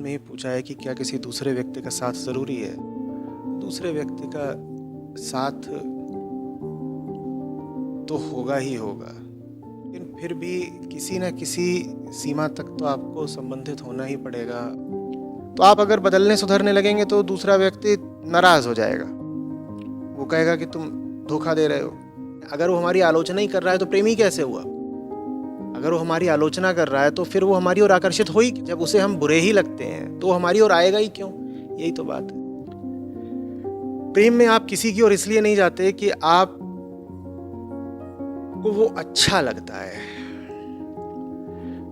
में ही पूछा है कि क्या किसी दूसरे व्यक्ति का साथ ज़रूरी है। दूसरे व्यक्ति का साथ तो होगा ही होगा, लेकिन फिर भी किसी न किसी सीमा तक तो आपको संबंधित होना ही पड़ेगा। तो आप अगर बदलने सुधरने लगेंगे तो दूसरा व्यक्ति नाराज़ हो जाएगा, वो कहेगा कि तुम धोखा दे रहे हो। अगर वो हमारी आलोचना ही कर रहा है तो प्रेमी कैसे हुआ? अगर वो हमारी आलोचना कर रहा है तो फिर वो हमारी ओर आकर्षित हो ही, जब उसे हम बुरे ही लगते हैं तो हमारी ओर आएगा ही क्यों? यही तो बात है। प्रेम में आप किसी की ओर इसलिए नहीं जाते कि आप को वो अच्छा लगता है।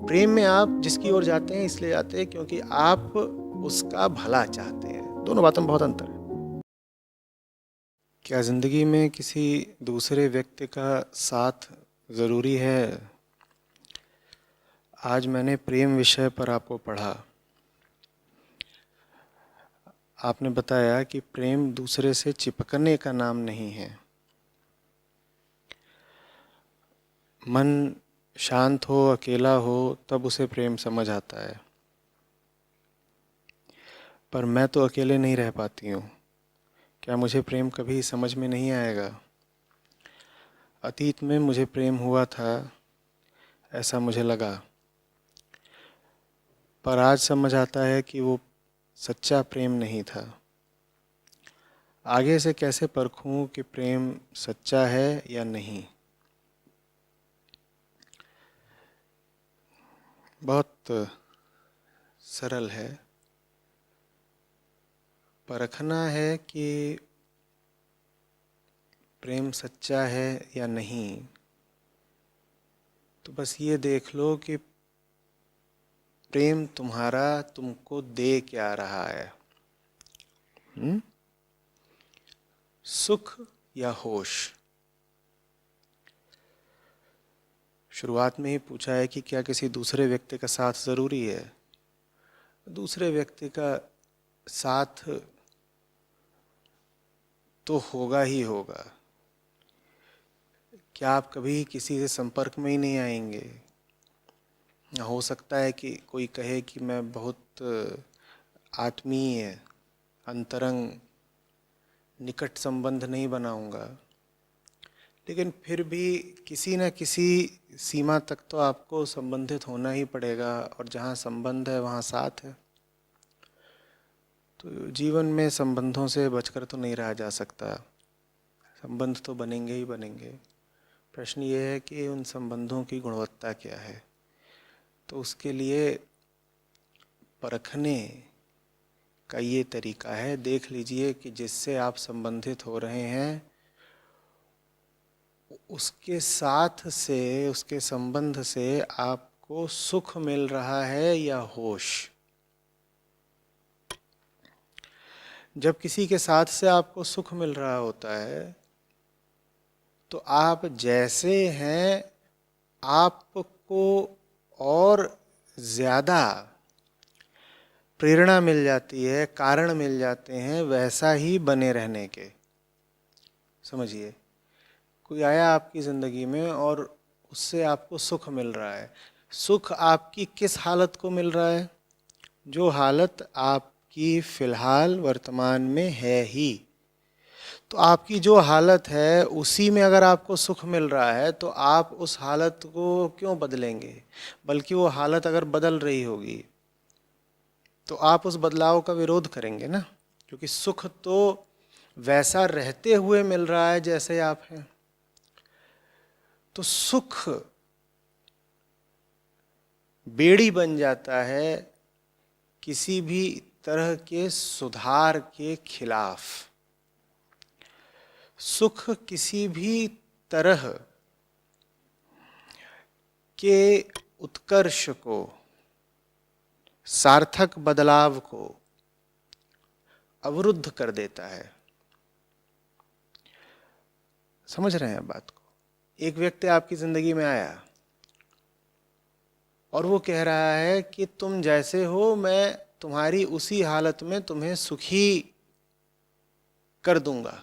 प्रेम में आप जिसकी ओर जाते हैं इसलिए जाते हैं क्योंकि आप उसका भला चाहते हैं। दोनों बातों में बहुत अंतर है। क्या जिंदगी में किसी दूसरे व्यक्ति का साथ ज़रूरी है? आज मैंने प्रेम विषय पर आपको पढ़ा। आपने बताया कि प्रेम दूसरे से चिपकने का नाम नहीं है। मन शांत हो, अकेला हो, तब उसे प्रेम समझ आता है। पर मैं तो अकेले नहीं रह पाती हूँ। क्या मुझे प्रेम कभी समझ में नहीं आएगा? अतीत में मुझे प्रेम हुआ था, ऐसा मुझे लगा, पर आज समझ आता है कि वो सच्चा प्रेम नहीं था। आगे से कैसे परखूं कि प्रेम सच्चा है या नहीं? बहुत सरल है। परखना है कि प्रेम सच्चा है या नहीं, तो बस ये देख लो कि प्रेम तुम्हारा तुमको दे क्या रहा है। सुख या होश? शुरुआत में ही पूछा है कि क्या किसी दूसरे व्यक्ति का साथ ज़रूरी है। दूसरे व्यक्ति का साथ तो होगा ही होगा। क्या आप कभी किसी से संपर्क में ही नहीं आएंगे? हो सकता है कि कोई कहे कि मैं बहुत आत्मीय, अंतरंग, निकट संबंध नहीं बनाऊंगा, लेकिन फिर भी किसी न किसी सीमा तक तो आपको संबंधित होना ही पड़ेगा, और जहाँ संबंध है वहाँ साथ है। तो जीवन में संबंधों से बचकर तो नहीं रहा जा सकता। संबंध तो बनेंगे ही बनेंगे। प्रश्न ये है कि उन संबंधों की गुणवत्ता क्या है। तो उसके लिए परखने का ये तरीका है। देख लीजिए कि जिससे आप संबंधित हो रहे हैं उसके साथ से, उसके संबंध से आपको सुख मिल रहा है या होश। जब किसी के साथ से आपको सुख मिल रहा होता है तो आप जैसे हैं, आपको और ज़्यादा प्रेरणा मिल जाती है, कारण मिल जाते हैं वैसा ही बने रहने के। समझिए, कोई आया आपकी ज़िंदगी में और उससे आपको सुख मिल रहा है। सुख आपकी किस हालत को मिल रहा है? जो हालत आपकी फ़िलहाल वर्तमान में है ही। तो आपकी जो हालत है उसी में अगर आपको सुख मिल रहा है तो आप उस हालत को क्यों बदलेंगे? बल्कि वो हालत अगर बदल रही होगी तो आप उस बदलाव का विरोध करेंगे ना, क्योंकि सुख तो वैसा रहते हुए मिल रहा है जैसे आप हैं। तो सुख बेड़ी बन जाता है किसी भी तरह के सुधार के खिलाफ। सुख किसी भी तरह के उत्कर्ष को, सार्थक बदलाव को अवरुद्ध कर देता है। समझ रहे हैं बात को? एक व्यक्ति आपकी जिंदगी में आया और वो कह रहा है कि तुम जैसे हो मैं तुम्हारी उसी हालत में तुम्हें सुखी कर दूंगा।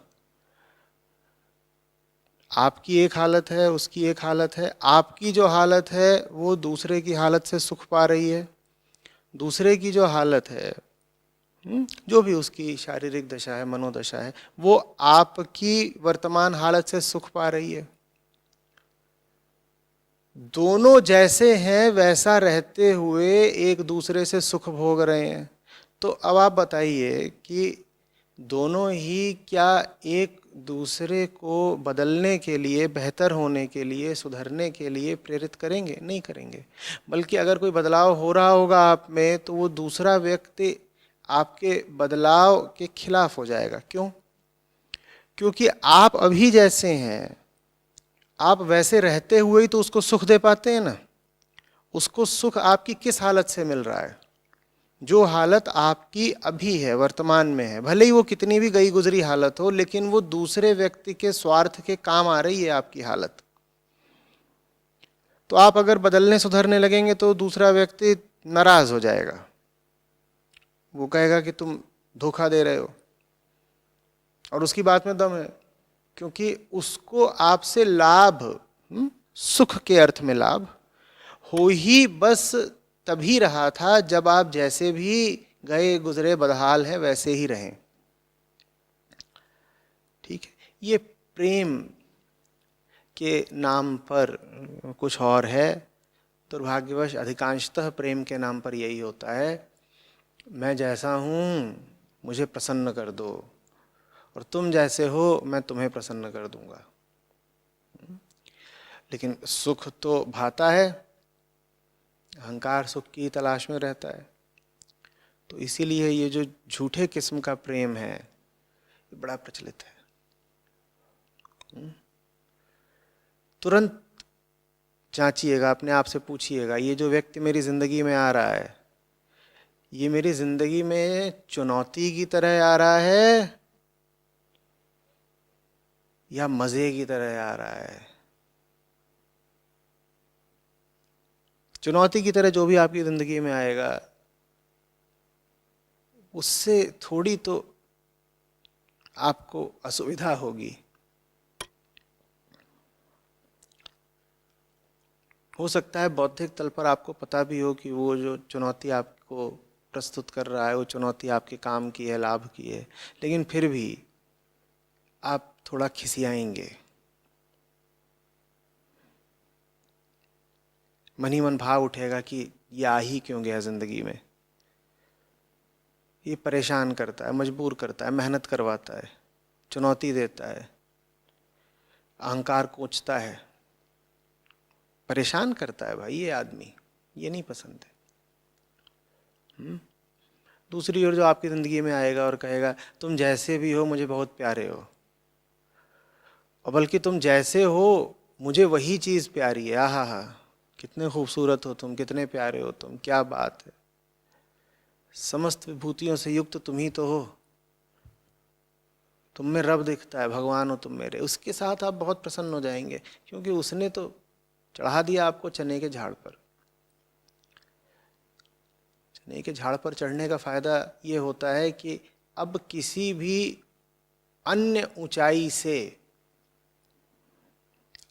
आपकी एक हालत है, उसकी एक हालत है। आपकी जो हालत है वो दूसरे की हालत से सुख पा रही है, दूसरे की जो हालत है, जो भी उसकी शारीरिक दशा है, मनोदशा है, वो आपकी वर्तमान हालत से सुख पा रही है। दोनों जैसे हैं वैसा रहते हुए एक दूसरे से सुख भोग रहे हैं। तो अब आप बताइए कि दोनों ही क्या एक दूसरे को बदलने के लिए, बेहतर होने के लिए, सुधरने के लिए प्रेरित करेंगे? नहीं करेंगे। बल्कि अगर कोई बदलाव हो रहा होगा आप में, तो वो दूसरा व्यक्ति आपके बदलाव के खिलाफ हो जाएगा। क्यों? क्योंकि आप अभी जैसे हैं, आप वैसे रहते हुए ही तो उसको सुख दे पाते हैं ना। उसको सुख आपकी किस हालत से मिल रहा है? जो हालत आपकी अभी है, वर्तमान में है, भले ही वो कितनी भी गई गुजरी हालत हो, लेकिन वो दूसरे व्यक्ति के स्वार्थ के काम आ रही है आपकी हालत। तो आप अगर बदलने सुधरने लगेंगे तो दूसरा व्यक्ति नाराज हो जाएगा। वो कहेगा कि तुम धोखा दे रहे हो, और उसकी बात में दम है, क्योंकि उसको आपसे लाभ, सुख के अर्थ में लाभ हो ही बस तभी रहा था जब आप जैसे भी गए गुजरे बदहाल हैं वैसे ही रहें। ठीक है, ये प्रेम के नाम पर कुछ और है। दुर्भाग्यवश अधिकांशतः प्रेम के नाम पर यही होता है, मैं जैसा हूँ मुझे प्रसन्न कर दो, और तुम जैसे हो मैं तुम्हें प्रसन्न कर दूंगा। लेकिन सुख तो भाता है, अहंकार सुख की तलाश में रहता है। तो इसीलिए ये जो झूठे किस्म का प्रेम है ये बड़ा प्रचलित है। तुरंत जांचिएगा, अपने आप से पूछिएगा, ये जो व्यक्ति मेरी ज़िंदगी में आ रहा है, ये मेरी ज़िंदगी में चुनौती की तरह आ रहा है या मज़े की तरह आ रहा है? चुनौती की तरह जो भी आपकी ज़िंदगी में आएगा, उससे थोड़ी तो आपको असुविधा होगी। हो सकता है बौद्धिक तल पर आपको पता भी हो कि वो जो चुनौती आपको प्रस्तुत कर रहा है वो चुनौती आपके काम की है, लाभ की है, लेकिन फिर भी आप थोड़ा खिसियाएंगे, मन ही मन भाव उठेगा कि ये आ ही क्यों गया ज़िंदगी में। ये परेशान करता है, मजबूर करता है, मेहनत करवाता है, चुनौती देता है, अहंकार कोचता है, परेशान करता है। भाई ये आदमी, ये नहीं पसंद है। दूसरी ओर जो आपकी ज़िंदगी में आएगा और कहेगा तुम जैसे भी हो मुझे बहुत प्यारे हो, और बल्कि तुम जैसे हो मुझे वही चीज़ प्यारी है, आहा हा, कितने खूबसूरत हो तुम, कितने प्यारे हो तुम, क्या बात है, समस्त विभूतियों से युक्त तुम ही तो हो, तुम में रब दिखता है, भगवान हो तुम मेरे। उसके साथ आप बहुत प्रसन्न हो जाएंगे, क्योंकि उसने तो चढ़ा दिया आपको चने के झाड़ पर। चने के झाड़ पर चढ़ने का फायदा ये होता है कि अब किसी भी अन्य ऊंचाई से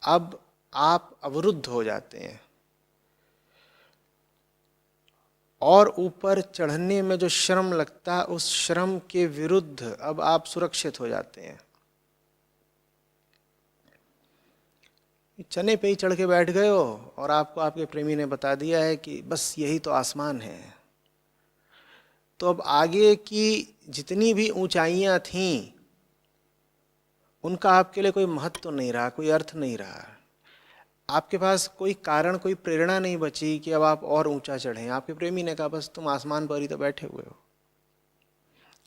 अब आप अवरुद्ध हो जाते हैं, और ऊपर चढ़ने में जो श्रम लगता है उस श्रम के विरुद्ध अब आप सुरक्षित हो जाते हैं। चने पे ही चढ़ के बैठ गए हो और आपको आपके प्रेमी ने बता दिया है कि बस यही तो आसमान है, तो अब आगे की जितनी भी ऊंचाइयां थीं उनका आपके लिए कोई महत्व नहीं रहा, कोई अर्थ नहीं रहा। आपके पास कोई कारण, कोई प्रेरणा नहीं बची कि अब आप और ऊंचा चढ़ें। आपके प्रेमी ने कहा बस तुम आसमान पर ही तो बैठे हुए हो।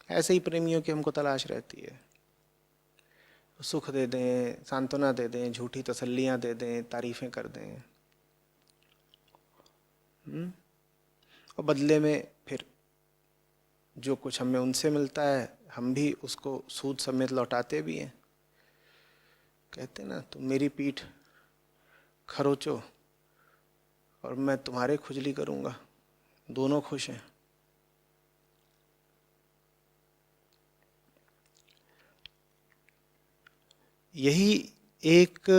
ऐसे ही प्रेमियों की हमको तलाश रहती है, सुख दे दें, सांत्वना दे दें, झूठी तसल्लियां दे दें, तारीफें कर दें, और बदले में फिर जो कुछ हमें उनसे मिलता है हम भी उसको सूद समेत लौटाते भी हैं। कहते ना, तुम मेरी पीठ खरोचो और मैं तुम्हारे खुजली करूंगा, दोनों खुश हैं। यही एक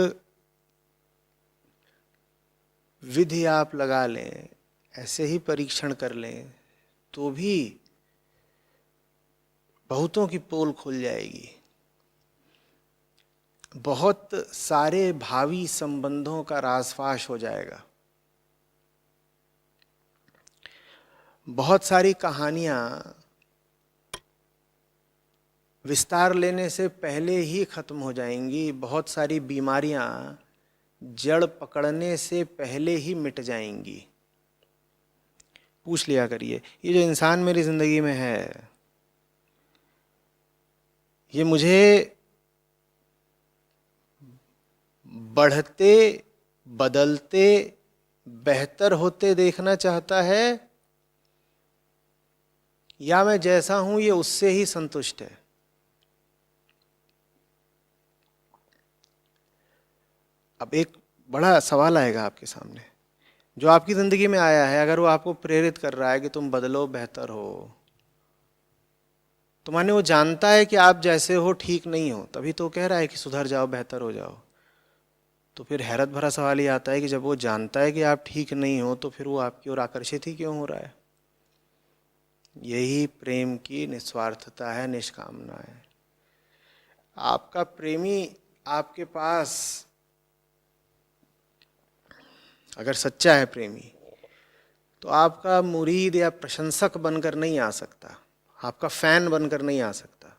विधि आप लगा लें, ऐसे ही परीक्षण कर लें, तो भी बहुतों की पोल खुल जाएगी। बहुत सारे भावी संबंधों का राजफाश हो जाएगा। बहुत सारी कहानियां विस्तार लेने से पहले ही खत्म हो जाएंगी। बहुत सारी बीमारियां जड़ पकड़ने से पहले ही मिट जाएंगी। पूछ लिया करिए, ये जो इंसान मेरी जिंदगी में है, ये मुझे बढ़ते, बदलते, बेहतर होते देखना चाहता है, या मैं जैसा हूं ये उससे ही संतुष्ट है? अब एक बड़ा सवाल आएगा आपके सामने, जो आपकी जिंदगी में आया है, अगर वो आपको प्रेरित कर रहा है कि तुम बदलो, बेहतर हो, तो माने वो जानता है कि आप जैसे हो ठीक नहीं हो, तभी तो कह रहा है कि सुधर जाओ, बेहतर हो जाओ। तो फिर हैरत भरा सवाल ये आता है कि जब वो जानता है कि आप ठीक नहीं हो, तो फिर वो आपकी ओर आकर्षित ही क्यों हो रहा है? यही प्रेम की निस्वार्थता है, निष्कामना है। आपका प्रेमी आपके पास अगर सच्चा है प्रेमी, तो आपका मुरीद या प्रशंसक बनकर नहीं आ सकता, आपका फैन बनकर नहीं आ सकता।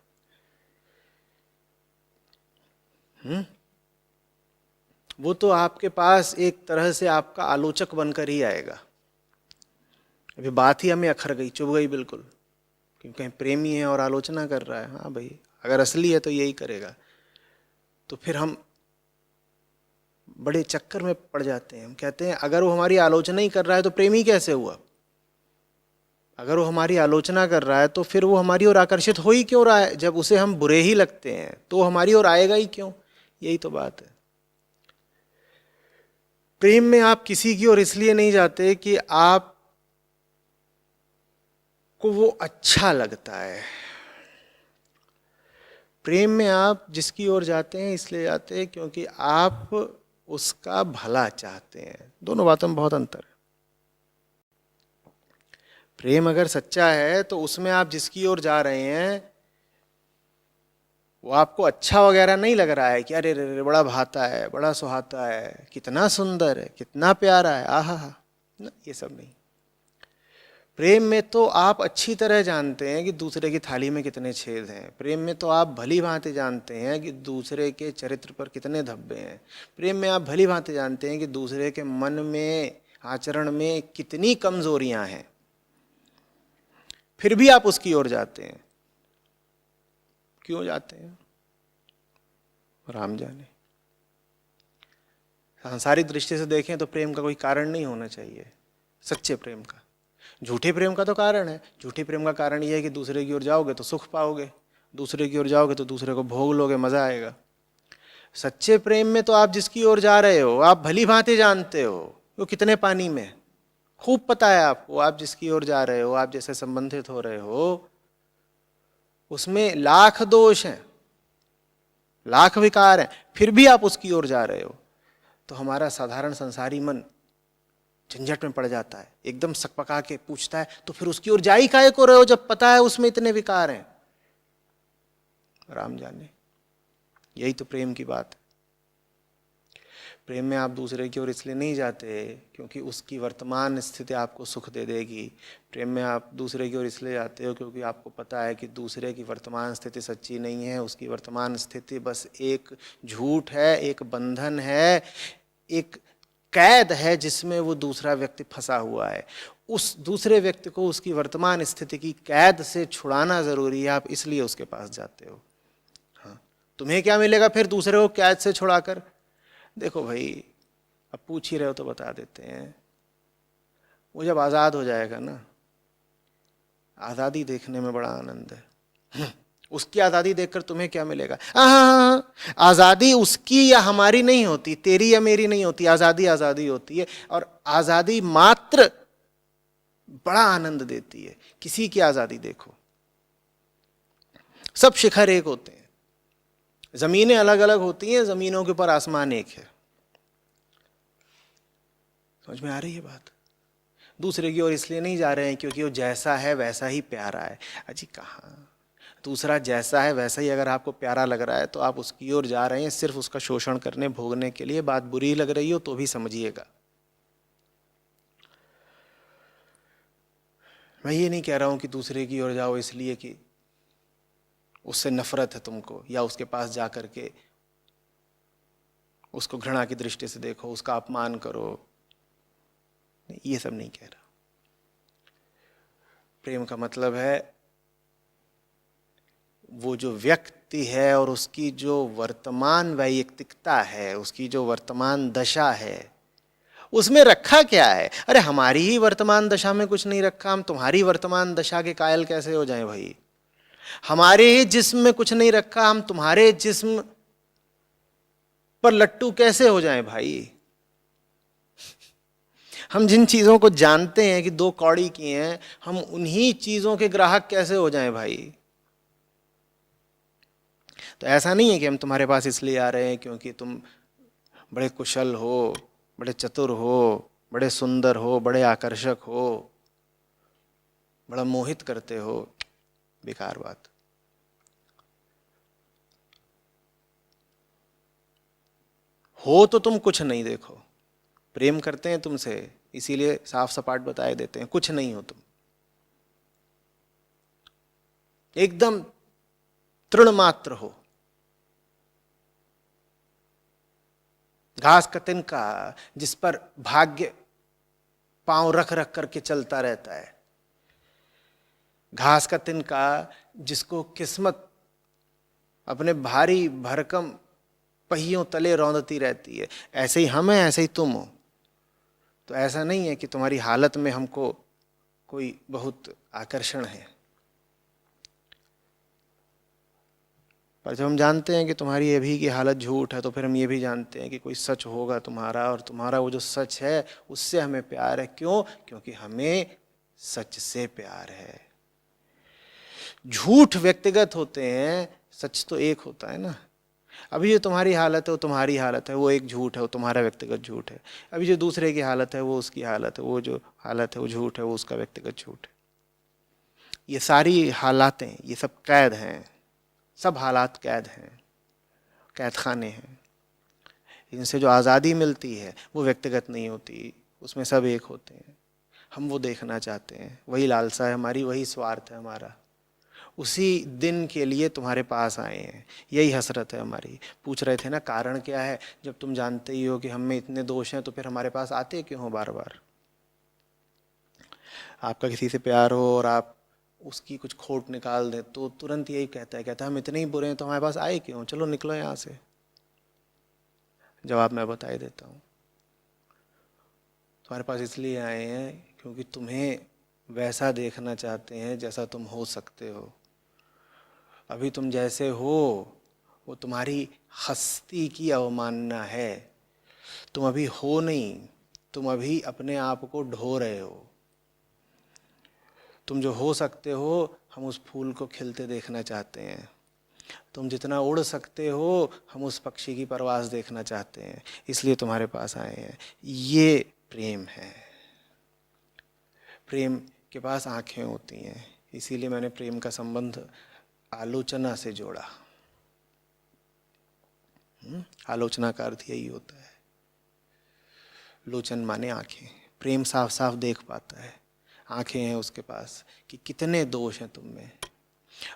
वो तो आपके पास एक तरह से आपका आलोचक बनकर ही आएगा। अभी बात ही हमें अखर गई, चुभ गई बिल्कुल, क्योंकि कहीं प्रेमी है और आलोचना कर रहा है। हाँ भाई, अगर असली है तो यही करेगा। तो फिर हम बड़े चक्कर में पड़ जाते हैं। हम कहते हैं अगर वो हमारी आलोचना ही कर रहा है तो प्रेमी कैसे हुआ? अगर वो हमारी आलोचना कर रहा है तो फिर वो हमारी ओर आकर्षित हो ही क्यों रहा है? जब उसे हम बुरे ही लगते हैं तो हमारी ओर आएगा ही क्यों? यही तो बात है। प्रेम में आप किसी की ओर इसलिए नहीं जाते कि आप को वो अच्छा लगता है। प्रेम में आप जिसकी ओर जाते हैं इसलिए जाते हैं क्योंकि आप उसका भला चाहते हैं। दोनों बातों में बहुत अंतर है। प्रेम अगर सच्चा है तो उसमें आप जिसकी ओर जा रहे हैं वो आपको अच्छा वगैरह नहीं लग रहा है कि अरे रे बड़ा भाता है, बड़ा सुहाता है, कितना सुंदर है, कितना प्यारा है, आहा हा, ये सब नहीं। प्रेम में तो आप अच्छी तरह जानते हैं कि दूसरे की थाली में कितने छेद हैं। प्रेम में तो आप भली भांति जानते हैं कि दूसरे के चरित्र पर कितने धब्बे हैं। प्रेम में आप भली भांति जानते हैं कि दूसरे के मन में, आचरण में कितनी कमजोरियां हैं। फिर भी आप उसकी ओर जाते हैं। क्यों जाते हैं? राम जाने। सांसारिक दृष्टि से देखें तो प्रेम का कोई कारण नहीं होना चाहिए, सच्चे प्रेम का। झूठे प्रेम का तो कारण है। झूठे प्रेम का कारण यह है कि दूसरे की ओर जाओगे तो सुख पाओगे, दूसरे की ओर जाओगे तो दूसरे को भोग लोगे, मजा आएगा। सच्चे प्रेम में तो आप जिसकी ओर जा रहे हो आप भली भांति जानते हो वो कितने पानी में, खूब पता है आपको। आप जिसकी ओर जा रहे हो, आप जैसे संबंधित हो रहे हो, उसमें लाख दोष हैं, लाख विकार हैं, फिर भी आप उसकी ओर जा रहे हो। तो हमारा साधारण संसारी मन झंझट में पड़ जाता है, एकदम सकपका के पूछता है तो फिर उसकी ओर जा ही काहे को रहे हो जब पता है उसमें इतने विकार हैं? राम जाने। यही तो प्रेम की बात है। प्रेम में आप दूसरे की ओर इसलिए नहीं जाते क्योंकि उसकी वर्तमान स्थिति आपको सुख दे देगी। प्रेम में आप दूसरे की ओर इसलिए जाते हो क्योंकि आपको पता है कि दूसरे की वर्तमान स्थिति सच्ची नहीं है, उसकी वर्तमान स्थिति बस एक झूठ है, एक बंधन है, एक कैद है जिसमें वो दूसरा व्यक्ति फंसा हुआ है। उस दूसरे व्यक्ति को उसकी वर्तमान स्थिति की कैद से छुड़ाना जरूरी है, आप इसलिए उसके पास जाते हो। हाँ, तुम्हें क्या मिलेगा फिर दूसरे को कैद से छुड़ाकर? देखो भाई, अब पूछ ही रहे हो तो बता देते हैं। वो जब आज़ाद हो जाएगा ना, आज़ादी देखने में बड़ा आनंद है। उसकी आज़ादी देखकर तुम्हें क्या मिलेगा? हाँ, आज़ादी उसकी या हमारी नहीं होती, तेरी या मेरी नहीं होती। आज़ादी आज़ादी होती है, और आज़ादी मात्र बड़ा आनंद देती है। किसी की आज़ादी देखो, सब शिखर एक होते हैं, जमीनें अलग अलग होती हैं, जमीनों के ऊपर आसमान एक है। समझ में आ रही है बात? दूसरे की ओर इसलिए नहीं जा रहे हैं क्योंकि वो जैसा है वैसा ही प्यारा है। अजी कहाँ, दूसरा जैसा है वैसा ही अगर आपको प्यारा लग रहा है तो आप उसकी ओर जा रहे हैं सिर्फ उसका शोषण करने, भोगने के लिए। बात बुरी लग रही हो तो भी समझिएगा। मैं ये नहीं कह रहा हूं कि दूसरे की ओर जाओ इसलिए कि उससे नफरत है तुमको, या उसके पास जा कर के उसको घृणा की दृष्टि से देखो, उसका अपमान करो। नहीं, ये सब नहीं कह रहा। प्रेम का मतलब है वो जो व्यक्ति है और उसकी जो वर्तमान वैयक्तिकता है, उसकी जो वर्तमान दशा है, उसमें रखा क्या है। अरे हमारी ही वर्तमान दशा में कुछ नहीं रखा, हम तुम्हारी वर्तमान दशा के कायल कैसे हो जाएं भाई। हमारे ही जिस्म में कुछ नहीं रखा, हम तुम्हारे जिस्म पर लट्टू कैसे हो जाएं भाई। हम जिन चीजों को जानते हैं कि दो कौड़ी की हैं, हम उन्हीं चीजों के ग्राहक कैसे हो जाएं भाई। तो ऐसा नहीं है कि हम तुम्हारे पास इसलिए आ रहे हैं क्योंकि तुम बड़े कुशल हो, बड़े चतुर हो, बड़े सुंदर हो, बड़े आकर्षक हो, बड़ा मोहित करते हो। बेकार बात। हो तो तुम कुछ नहीं, देखो प्रेम करते हैं तुमसे इसीलिए साफ सपाट बताए देते हैं, कुछ नहीं हो तुम, एकदम तृण मात्र हो, घास का तिनका जिस पर भाग्य पांव रख रख करके चलता रहता है, घास का तिनका जिसको किस्मत अपने भारी भरकम पहियों तले रौंदती रहती है। ऐसे ही हम हैं, ऐसे ही तुम हो। तो ऐसा नहीं है कि तुम्हारी हालत में हमको कोई बहुत आकर्षण है, पर जब हम जानते हैं कि तुम्हारी अभी की हालत झूठ है तो फिर हम ये भी जानते हैं कि कोई सच होगा तुम्हारा, और तुम्हारा वो जो सच है उससे हमें प्यार है। क्यों? क्योंकि हमें सच से प्यार है। झूठ व्यक्तिगत होते हैं, सच तो एक होता है ना। अभी जो तुम्हारी हालत है वो तुम्हारी हालत है, वो एक झूठ है, वो तुम्हारा व्यक्तिगत झूठ है। अभी जो दूसरे की हालत है वो उसकी हालत है, वो जो हालत है वो झूठ है, वो उसका व्यक्तिगत झूठ है। ये सारी हालातें, ये सब कैद हैं, सब हालात कैद हैं, कैद खाने हैं। इनसे जो आज़ादी मिलती है वो व्यक्तिगत नहीं होती, उसमें सब एक होते हैं। हम वो देखना चाहते हैं, वही लालसा है हमारी, वही स्वार्थ है हमारा। उसी दिन के लिए तुम्हारे पास आए हैं, यही हसरत है हमारी। पूछ रहे थे ना कारण क्या है, जब तुम जानते ही हो कि हम में इतने दोष हैं तो फिर हमारे पास आते क्यों हो बार बार। आपका किसी से प्यार हो और आप उसकी कुछ खोट निकाल दें तो तुरंत यही कहता है हम इतने ही बुरे हैं तो हमारे पास आए क्यों, चलो निकलो यहाँ से। जवाब मैं बता ही देता हूँ, तुम्हारे पास इसलिए आए हैं क्योंकि तुम्हें वैसा देखना चाहते हैं जैसा तुम हो सकते हो। अभी तुम जैसे हो वो तुम्हारी हस्ती की अवमानना है। तुम अभी हो नहीं, तुम अभी अपने आप को ढो रहे हो। तुम जो हो सकते हो हम उस फूल को खिलते देखना चाहते हैं। तुम जितना उड़ सकते हो हम उस पक्षी की परवास देखना चाहते हैं, इसलिए तुम्हारे पास आए हैं। ये प्रेम है। प्रेम के पास आंखें होती हैं, इसीलिए मैंने प्रेम का संबंध आलोचना से जोड़ा। आलोचना का अर्थ यही होता है। लोचन माने आंखें। प्रेम साफ साफ देख पाता है, आंखें हैं उसके पास कि कितने दोष हैं तुम में।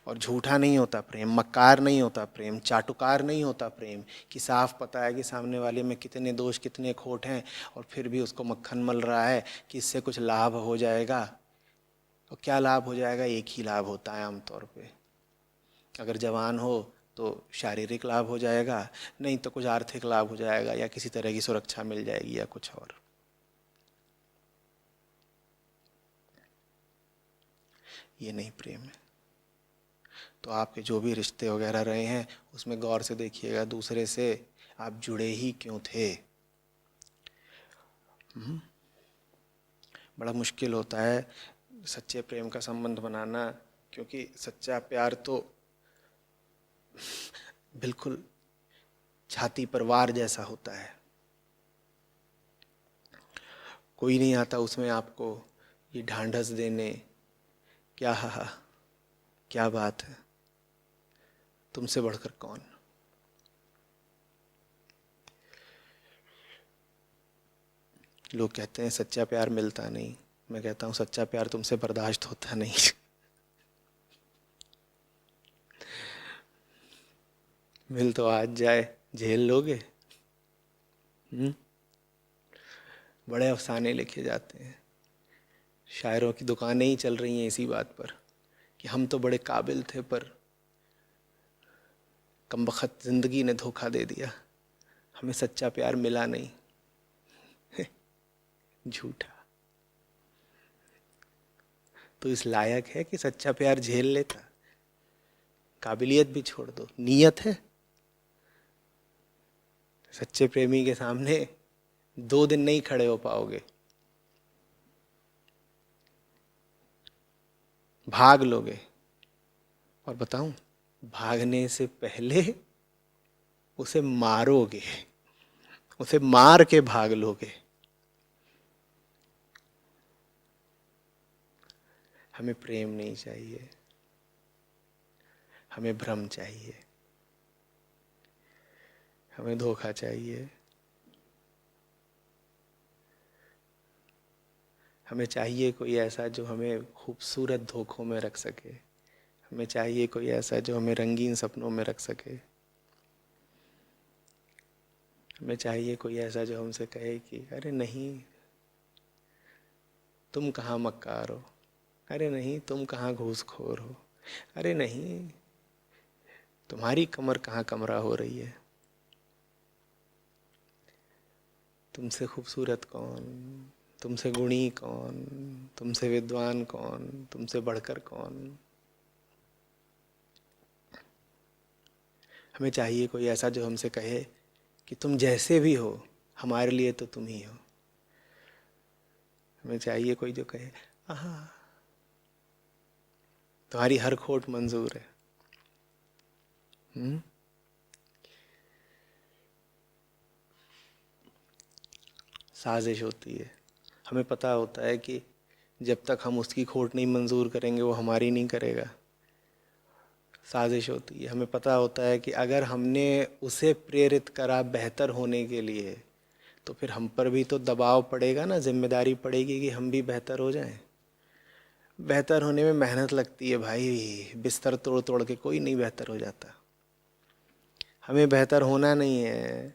और झूठा नहीं होता प्रेम, मक्कार नहीं होता प्रेम, चाटुकार नहीं होता प्रेम, कि साफ पता है कि सामने वाले में कितने दोष कितने खोट हैं और फिर भी उसको मक्खन मल रहा है कि इससे कुछ लाभ हो जाएगा। और क्या लाभ हो जाएगा? एक ही लाभ होता है आमतौर पे। अगर जवान हो तो शारीरिक लाभ हो जाएगा, नहीं तो कुछ आर्थिक लाभ हो जाएगा या किसी तरह की सुरक्षा मिल जाएगी या कुछ और। ये नहीं प्रेम है। तो आपके जो भी रिश्ते वगैरह रहे हैं उसमें गौर से देखिएगा, दूसरे से आप जुड़े ही क्यों थे। बड़ा मुश्किल होता है सच्चे प्रेम का संबंध बनाना, क्योंकि सच्चा प्यार तो बिल्कुल छाती पर वार जैसा होता है। कोई नहीं आता उसमें आपको ये ढांढस देने, क्या हा, क्या बात है, तुमसे बढ़कर कौन। लोग कहते हैं सच्चा प्यार मिलता नहीं, मैं कहता हूँ सच्चा प्यार तुमसे बर्दाश्त होता नहीं। मिल तो आज जाए, झेल लोगे। बड़े अफसाने लिखे जाते हैं, शायरों की दुकानें ही चल रही हैं इसी बात पर कि हम तो बड़े काबिल थे पर कमबख्त जिंदगी ने धोखा दे दिया, हमें सच्चा प्यार मिला नहीं। झूठा। तो इस लायक है कि सच्चा प्यार झेल लेता? काबिलियत भी छोड़ दो, नीयत है। सच्चे प्रेमी के सामने 2 दिन नहीं खड़े हो पाओगे, भाग लोगे। और बताऊं, भागने से पहले उसे मारोगे, उसे मार के भाग लोगे। हमें प्रेम नहीं चाहिए, हमें भ्रम चाहिए, हमें धोखा चाहिए, हमें चाहिए कोई ऐसा जो हमें खूबसूरत धोखों में रख सके, हमें चाहिए कोई ऐसा जो हमें रंगीन सपनों में रख सके, हमें चाहिए कोई ऐसा जो हमसे कहे कि अरे नहीं तुम कहाँ मक्कार हो, अरे नहीं तुम कहाँ घूसखोर हो, अरे नहीं तुम्हारी कमर कहाँ कमरा हो रही है, तुमसे खूबसूरत कौन, तुमसे गुणी कौन, तुमसे विद्वान कौन, तुमसे बढ़कर कौन। हमें चाहिए कोई ऐसा जो हमसे कहे कि तुम जैसे भी हो हमारे लिए तो तुम ही हो। हमें चाहिए कोई जो कहे आहा तुम्हारी हर खोट मंजूर है। साजिश होती है, हमें पता होता है कि जब तक हम उसकी खोट नहीं मंजूर करेंगे वो हमारी नहीं करेगा। साजिश होती है, हमें पता होता है कि अगर हमने उसे प्रेरित करा बेहतर होने के लिए तो फिर हम पर भी तो दबाव पड़ेगा ना, जिम्मेदारी पड़ेगी कि हम भी बेहतर हो जाएं। बेहतर होने में मेहनत लगती है भाई, बिस्तर तोड़ तोड़ के कोई नहीं बेहतर हो जाता। हमें बेहतर होना नहीं है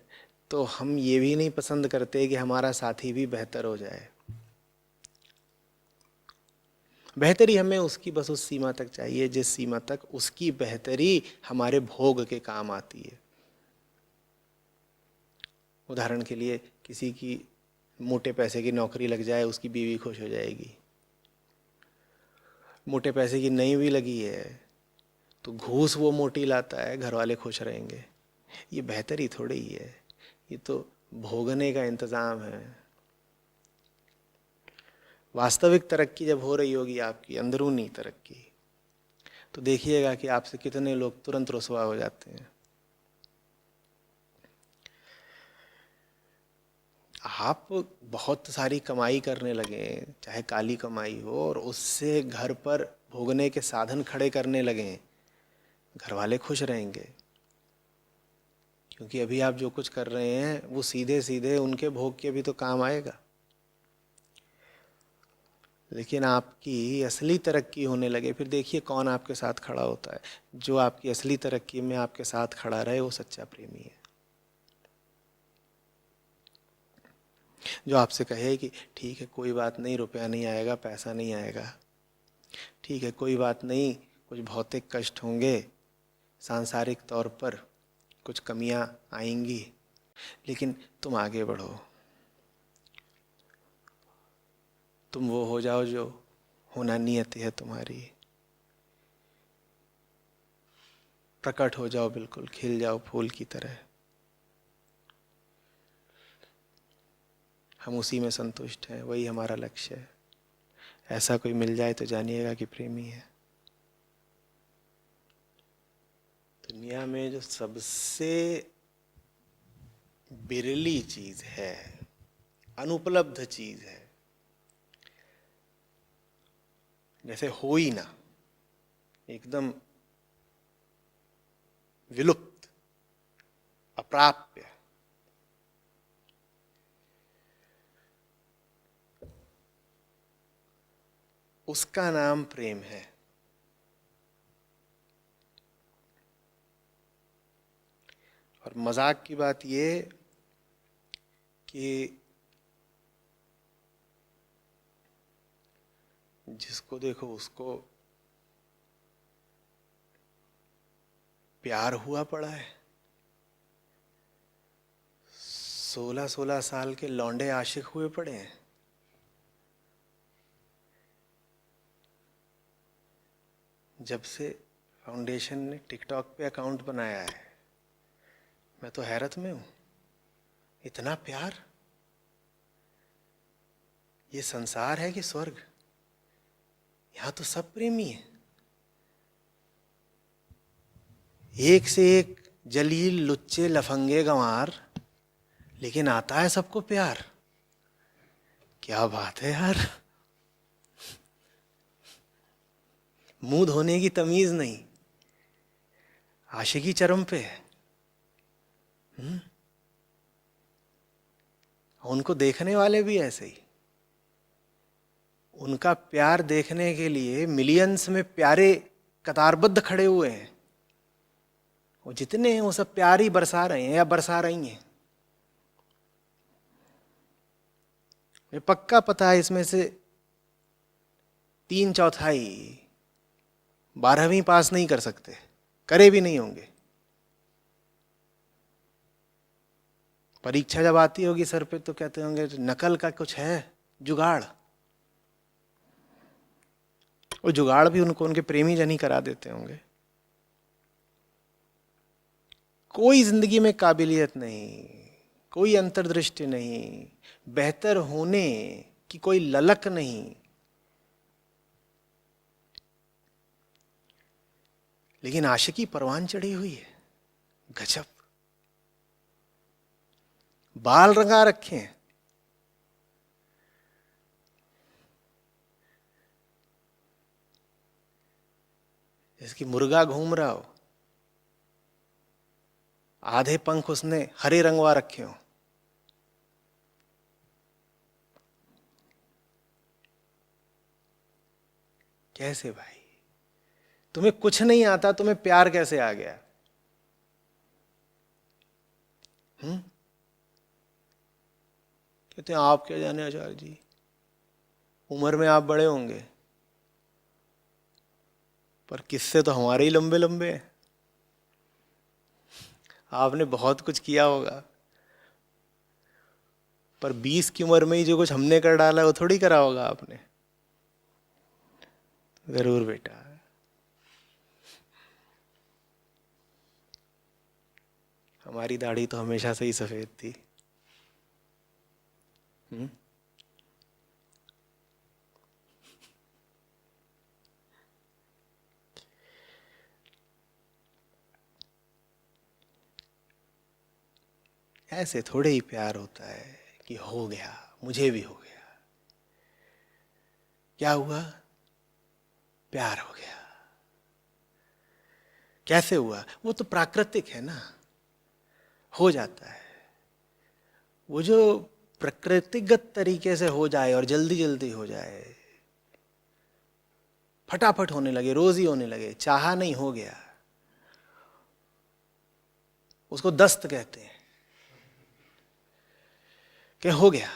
तो हम ये भी नहीं पसंद करते कि हमारा साथी भी बेहतर हो जाए। बेहतरी हमें उसकी बस उस सीमा तक चाहिए जिस सीमा तक उसकी बेहतरी हमारे भोग के काम आती है। उदाहरण के लिए किसी की मोटे पैसे की नौकरी लग जाए, उसकी बीवी खुश हो जाएगी। मोटे पैसे की नहीं भी लगी है तो घूस वो मोटी लाता है, घर वाले खुश रहेंगे। ये बेहतरी थोड़ी ही है, ये तो भोगने का इंतज़ाम है। वास्तविक तरक्की जब हो रही होगी आपकी अंदरूनी तरक्की, तो देखिएगा कि आपसे कितने लोग तुरंत रुसवा हो जाते हैं। आप बहुत सारी कमाई करने लगे, चाहे काली कमाई हो, और उससे घर पर भोगने के साधन खड़े करने लगे, घर वाले खुश रहेंगे। क्योंकि अभी आप जो कुछ कर रहे हैं वो सीधे सीधे उनके भोग के भी तो काम आएगा। लेकिन आपकी असली तरक्की होने लगे, फिर देखिए कौन आपके साथ खड़ा होता है। जो आपकी असली तरक्की में आपके साथ खड़ा रहे वो सच्चा प्रेमी है। जो आपसे कहे कि ठीक है कोई बात नहीं, रुपया नहीं आएगा, पैसा नहीं आएगा, ठीक है कोई बात नहीं, कुछ भौतिक कष्ट होंगे, सांसारिक तौर पर कुछ कमियां आएंगी, लेकिन तुम आगे बढ़ो, तुम वो हो जाओ जो होना नियत है तुम्हारी, प्रकट हो जाओ, बिल्कुल खिल जाओ फूल की तरह। हम उसी में संतुष्ट हैं, वही हमारा लक्ष्य है। ऐसा कोई मिल जाए तो जानिएगा कि प्रेमी है। दुनिया में जो सबसे बिरली चीज है, अनुपलब्ध चीज है, जैसे हो ही ना, एकदम विलुप्त, अप्राप्य। उसका नाम प्रेम है। और मजाक की बात ये कि जिसको देखो उसको प्यार हुआ पड़ा है। 16-16 साल के लौंडे आशिक हुए पड़े हैं। जब से फाउंडेशन ने टिकटॉक पे अकाउंट बनाया है, मैं तो हैरत में हूं। इतना प्यार! ये संसार है कि स्वर्ग? यहां तो सब प्रेमी है, एक से एक जलील, लुच्चे, लफंगे, गंवार, लेकिन आता है सबको प्यार। क्या बात है यार! मुंह धोने की तमीज नहीं, आशिकी चरम पे है। उनको देखने वाले भी ऐसे ही। उनका प्यार देखने के लिए मिलियंस में प्यारे कतारबद्ध खड़े हुए हैं। वो जितने हैं वो सब प्यार ही बरसा रहे हैं या बरसा रही हैं। मुझे पक्का पता है इसमें से 3/4 12वीं पास नहीं कर सकते, करे भी नहीं होंगे। परीक्षा जब आती होगी सर पे तो कहते होंगे नकल का कुछ है जुगाड़। वो जुगाड़ भी उनको उनके प्रेमी जन ही करा देते होंगे। कोई जिंदगी में काबिलियत नहीं, कोई अंतर्दृष्टि नहीं, बेहतर होने की कोई ललक नहीं, लेकिन आशिकी परवान चढ़ी हुई है। गजब! बाल रंगा रखे हैं, इसकी मुर्गा घूम रहा हो, आधे पंख उसने हरे रंगवा रखे हो। कैसे भाई? तुम्हें कुछ नहीं आता, तुम्हें प्यार कैसे आ गया? कहते हैं आप क्या जाने आचार्य जी, उम्र में आप बड़े होंगे पर किस्से तो हमारे ही लंबे लंबे हैं। आपने बहुत कुछ किया होगा पर 20 की उम्र में ही जो कुछ हमने कर डाला है वो थोड़ी करा होगा आपने। जरूर बेटा। हमारी दाढ़ी तो हमेशा से ही सफेद थी। ऐसे थोड़े ही प्यार होता है कि हो गया, मुझे भी हो गया। क्या हुआ? प्यार हो गया। कैसे हुआ? वो तो प्राकृतिक है ना, हो जाता है। वो जो प्रकृतिगत तरीके से हो जाए और जल्दी जल्दी हो जाए, फटाफट होने लगे, रोज ही होने लगे, चाहा नहीं, हो गया, उसको दस्त कहते हैं कि हो गया।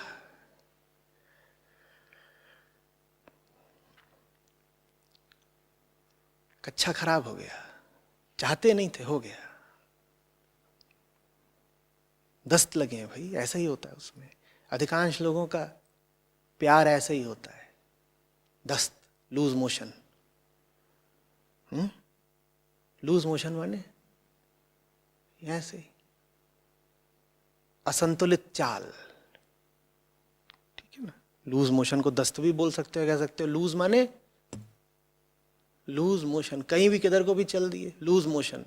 कच्चा खराब हो गया, चाहते नहीं थे, हो गया। दस्त लगे हैं भाई, ऐसा ही होता है उसमें। अधिकांश लोगों का प्यार ऐसा ही होता है, दस्त, लूज मोशन। लूज मोशन माने ऐसे असंतुलित चाल, ठीक है ना। लूज मोशन को दस्त भी बोल सकते हो, कह सकते हो। लूज माने लूज मोशन, कहीं भी किधर को भी चल दिए, लूज मोशन।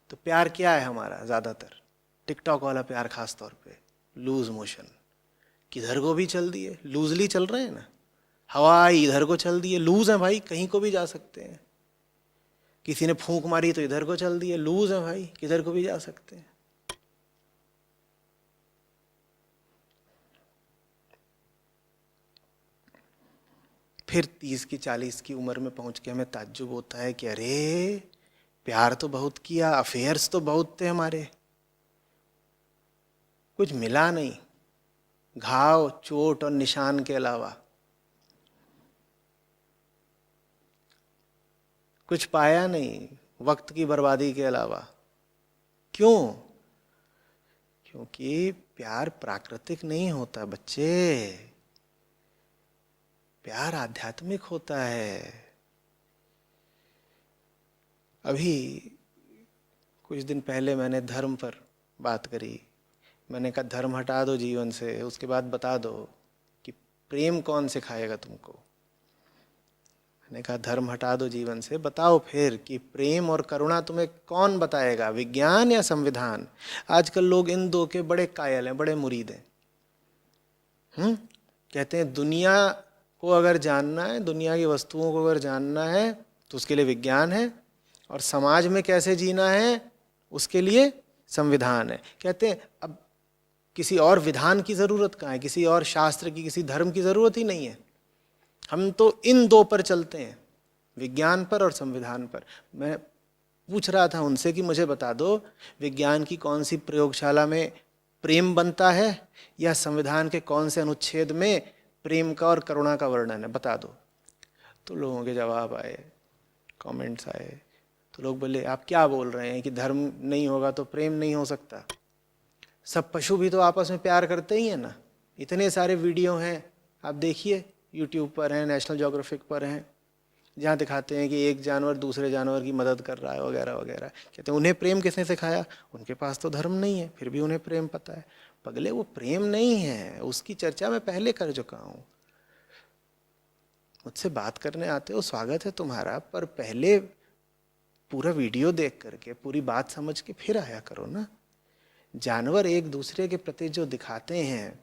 तो प्यार क्या है हमारा? ज्यादातर टिकटॉक वाला प्यार खास तौर पे लूज मोशन, किधर को भी चल दिए, लूजली चल रहे हैं ना। हवा इधर को चल दी है, लूज है भाई, कहीं को भी जा सकते हैं। किसी ने फूंक मारी तो इधर को चल दी है, लूज है भाई, किधर को भी जा सकते हैं। फिर 30 की 40 की उम्र में पहुंच के हमें ताज्जुब होता है कि अरे प्यार तो बहुत किया, अफेयर्स तो बहुत थे हमारे, कुछ मिला नहीं, घाव चोट और निशान के अलावा कुछ पाया नहीं, वक्त की बर्बादी के अलावा। क्यों? क्योंकि प्यार प्राकृतिक नहीं होता बच्चे, प्यार आध्यात्मिक होता है। अभी कुछ दिन पहले मैंने धर्म पर बात करी। मैंने कहा धर्म हटा दो जीवन से, उसके बाद बता दो कि प्रेम कौन सिखाएगा तुमको। मैंने कहा धर्म हटा दो जीवन से, बताओ फिर कि प्रेम और करुणा तुम्हें कौन बताएगा, विज्ञान या संविधान? आजकल लोग इन दो के बड़े कायल हैं, बड़े मुरीद हैं। कहते हैं दुनिया को अगर जानना है, दुनिया की वस्तुओं को अगर जानना है तो उसके लिए विज्ञान है, और समाज में कैसे जीना है उसके लिए संविधान है। कहते हैं अब किसी और विधान की ज़रूरत कहाँ है, किसी और शास्त्र की, किसी धर्म की ज़रूरत ही नहीं है। हम तो इन दो पर चलते हैं, विज्ञान पर और संविधान पर। मैं पूछ रहा था उनसे कि मुझे बता दो विज्ञान की कौन सी प्रयोगशाला में प्रेम बनता है या संविधान के कौन से अनुच्छेद में प्रेम का और करुणा का वर्णन है, बता दो। तो लोगों के जवाब आए, कमेंट्स आए। तो लोग बोले आप क्या बोल रहे हैं कि धर्म नहीं होगा तो प्रेम नहीं हो सकता? सब पशु भी तो आपस में प्यार करते ही हैं ना। इतने सारे वीडियो हैं, आप देखिए, यूट्यूब पर हैं, नेशनल ज्योग्राफिक पर हैं, जहाँ दिखाते हैं कि एक जानवर दूसरे जानवर की मदद कर रहा है वगैरह वगैरह। कहते हैं उन्हें प्रेम किसने सिखाया? उनके पास तो धर्म नहीं है, फिर भी उन्हें प्रेम पता है। पगले वो प्रेम नहीं है, उसकी चर्चा मैं पहले कर चुका हूँ। मुझसे बात करने आते हो, स्वागत है तुम्हारा, पर पहले पूरा वीडियो देख करके पूरी बात समझ के फिर आया करो ना। जानवर एक दूसरे के प्रति जो दिखाते हैं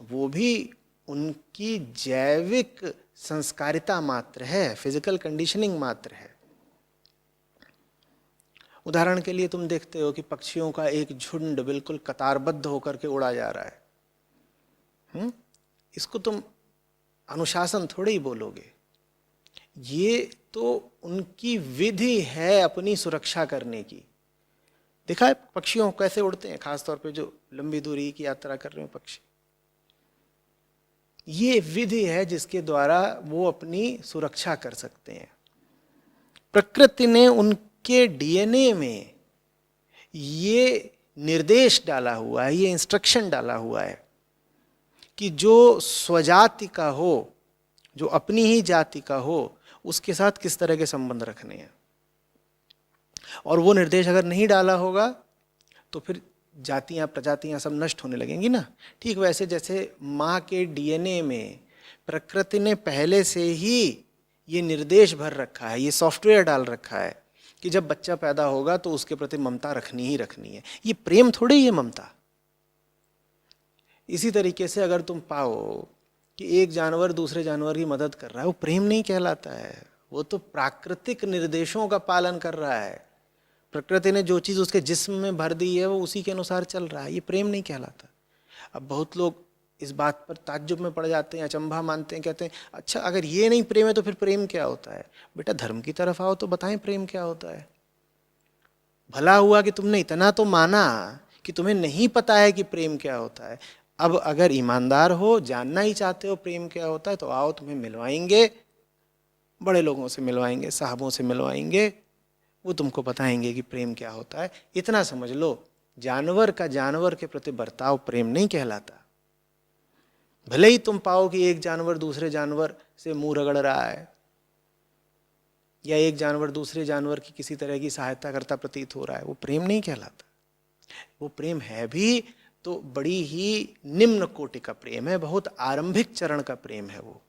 वो भी उनकी जैविक संस्कारिता मात्र है, फिजिकल कंडीशनिंग मात्र है। उदाहरण के लिए तुम देखते हो कि पक्षियों का एक झुंड बिल्कुल कतारबद्ध होकर के उड़ा जा रहा है। इसको तुम अनुशासन थोड़े ही बोलोगे, ये तो उनकी विधि है अपनी सुरक्षा करने की। देखा है पक्षियों कैसे उड़ते हैं, खासतौर पे जो लंबी दूरी की यात्रा कर रहे हो पक्षी। ये विधि है जिसके द्वारा वो अपनी सुरक्षा कर सकते हैं। प्रकृति ने उनके डीएनए में ये निर्देश डाला हुआ है, ये इंस्ट्रक्शन डाला हुआ है कि जो स्वजाति का हो, जो अपनी ही जाति का हो, उसके साथ किस तरह के संबंध रखने हैं। और वो निर्देश अगर नहीं डाला होगा तो फिर जातियां प्रजातियां सब नष्ट होने लगेंगी ना। ठीक वैसे जैसे माँ के डीएनए में प्रकृति ने पहले से ही ये निर्देश भर रखा है, ये सॉफ्टवेयर डाल रखा है कि जब बच्चा पैदा होगा तो उसके प्रति ममता रखनी ही रखनी है। ये प्रेम थोड़ी ही है ममता। इसी तरीके से अगर तुम पाओ कि एक जानवर दूसरे जानवर की मदद कर रहा है, वो प्रेम नहीं कहलाता है, वो तो प्राकृतिक निर्देशों का पालन कर रहा है। प्रकृति ने जो चीज़ उसके जिस्म में भर दी है वो उसी के अनुसार चल रहा है, ये प्रेम नहीं कहलाता। अब बहुत लोग इस बात पर ताज्जुब में पड़ जाते हैं, अचंभा मानते हैं, कहते हैं अच्छा अगर ये नहीं प्रेम है तो फिर प्रेम क्या होता है? बेटा धर्म की तरफ आओ तो बताएं प्रेम क्या होता है। भला हुआ कि तुमने इतना तो माना कि तुम्हें नहीं पता है कि प्रेम क्या होता है। अब अगर ईमानदार हो, जानना ही चाहते हो प्रेम क्या होता है, तो आओ तुम्हें मिलवाएंगे, बड़े लोगों से मिलवाएंगे, साहबों से मिलवाएंगे, वो तुमको बताएंगे कि प्रेम क्या होता है। इतना समझ लो, जानवर का जानवर के प्रति बर्ताव प्रेम नहीं कहलाता। भले ही तुम पाओ कि एक जानवर दूसरे जानवर से मुंह रगड़ रहा है या एक जानवर दूसरे जानवर की किसी तरह की सहायता करता प्रतीत हो रहा है, वो प्रेम नहीं कहलाता। वो प्रेम है भी तो बड़ी ही निम्न कोटि का प्रेम है, बहुत आरंभिक चरण का प्रेम है। वो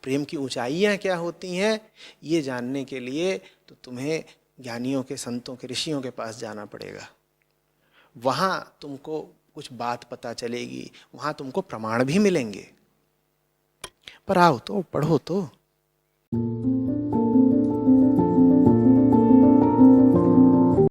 प्रेम की ऊंचाइयां क्या होती हैं ये जानने के लिए तो तुम्हें ज्ञानियों के, संतों के, ऋषियों के पास जाना पड़ेगा। वहां तुमको कुछ बात पता चलेगी, वहां तुमको प्रमाण भी मिलेंगे। पर आओ तो, पढ़ो तो।